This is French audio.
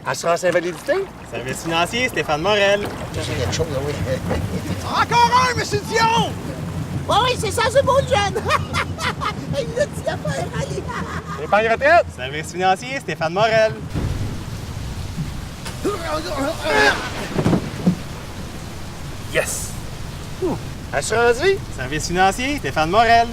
Assurance invalidité? Service financier, Stéphane Morel. J'ai quelque chose, oui. Encore un, monsieur Dion! Oui, c'est ça, ce beau jeune! Il l'a dit l'affaire, allez! Épargne retraite? Service financier, Stéphane Morel. Yes! Assurance vie? Service financier, Stéphane Morel.